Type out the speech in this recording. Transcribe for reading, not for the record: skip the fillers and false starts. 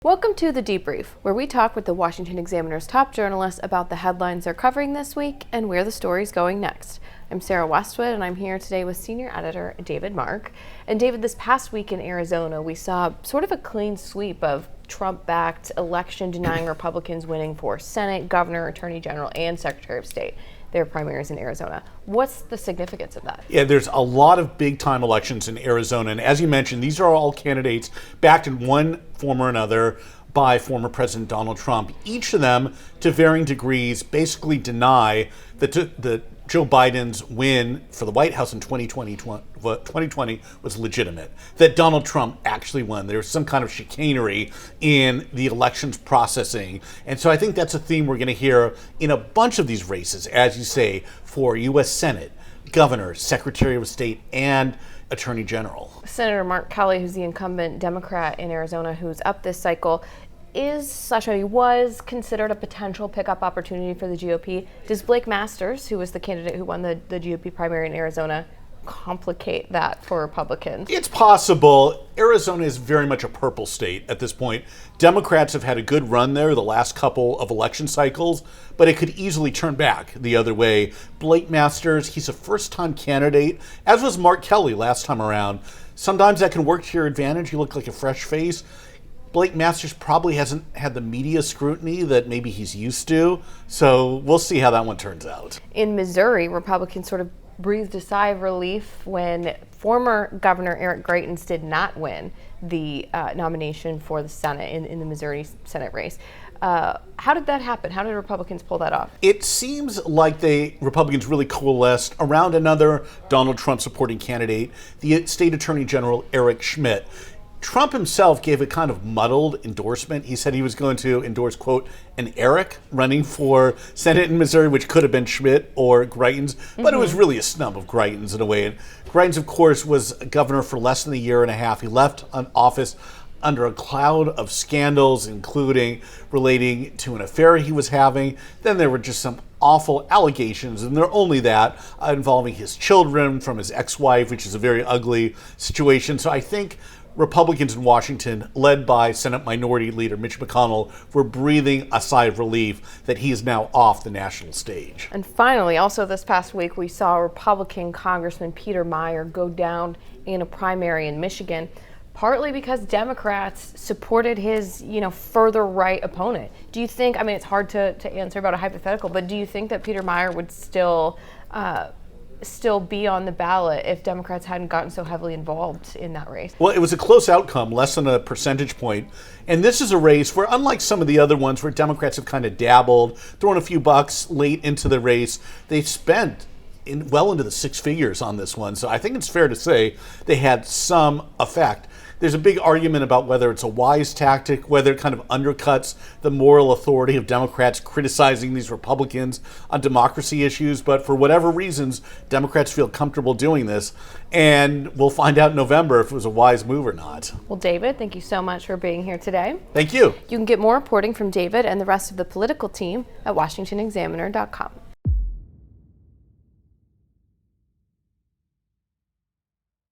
Welcome to The Debrief, where we talk with the Washington Examiner's top journalists about the headlines they're covering this week and where the story's going next. I'm Sarah Westwood, and I'm here today with senior editor David Mark. And David, this past week in Arizona, we saw sort of a clean sweep of Trump-backed election-denying Republicans winning for Senate, Governor, Attorney General, and Secretary of State. Their primaries in Arizona. What's the significance of that? Yeah, there's a lot of big-time elections in Arizona, and as you mentioned, these are all candidates backed in one form or another by former President Donald Trump. Each of them, to varying degrees, basically deny that Joe Biden's win for the White House in 2020 was legitimate, that Donald Trump actually won. There was some kind of chicanery in the elections processing. And so I think that's a theme we're going to hear in a bunch of these races, as you say, for U.S. Senate, Governor, Secretary of State, and Attorney General. Senator Mark Kelly, who's the incumbent Democrat in Arizona, who's up this cycle, was considered a potential pickup opportunity for the GOP. Does Blake Masters, who was the candidate who won the GOP primary in Arizona, complicate that for Republicans? It's possible. Arizona is very much a purple state at this point. Democrats have had a good run there the last couple of election cycles, but it could easily turn back the other way. Blake Masters, he's a first-time candidate, as was Mark Kelly last time around. Sometimes that can work to your advantage. You look like a fresh face. Blake Masters probably hasn't had the media scrutiny that maybe he's used to, so we'll see how that one turns out. In Missouri, Republicans sort of breathed a sigh of relief when former Governor Eric Greitens did not win the nomination for the Senate in the Missouri Senate race. How did that happen? How did Republicans pull that off? It seems like Republicans really coalesced around another Donald Trump supporting candidate, the State Attorney General Eric Schmitt. Trump himself gave a kind of muddled endorsement. He said he was going to endorse, quote, an Eric running for Senate in Missouri, which could have been Schmitt or Greitens, but it was really a snub of Greitens in a way. And Greitens, of course, was governor for less than a year and a half. He left office under a cloud of scandals, including relating to an affair he was having. Then there were just some awful allegations, and they're only that, involving his children from his ex-wife, which is a very ugly situation. So I think Republicans in Washington, led by Senate Minority Leader Mitch McConnell, were breathing a sigh of relief that he is now off the national stage. And finally, also this past week, we saw Republican Congressman Peter Meijer go down in a primary in Michigan, partly because Democrats supported his, further right opponent. Do you think, it's hard to answer about a hypothetical, but do you think that Peter Meijer would still be on the ballot if Democrats hadn't gotten so heavily involved in that race? Well, it was a close outcome, less than a percentage point. And this is a race where, unlike some of the other ones where Democrats have kind of dabbled, thrown a few bucks late into the race, they've spent well into the six figures on this one. So I think it's fair to say they had some effect. There's a big argument about whether it's a wise tactic, whether it kind of undercuts the moral authority of Democrats criticizing these Republicans on democracy issues. But for whatever reasons, Democrats feel comfortable doing this. And we'll find out in November if it was a wise move or not. Well, David, thank you so much for being here today. Thank you. You can get more reporting from David and the rest of the political team at washingtonexaminer.com.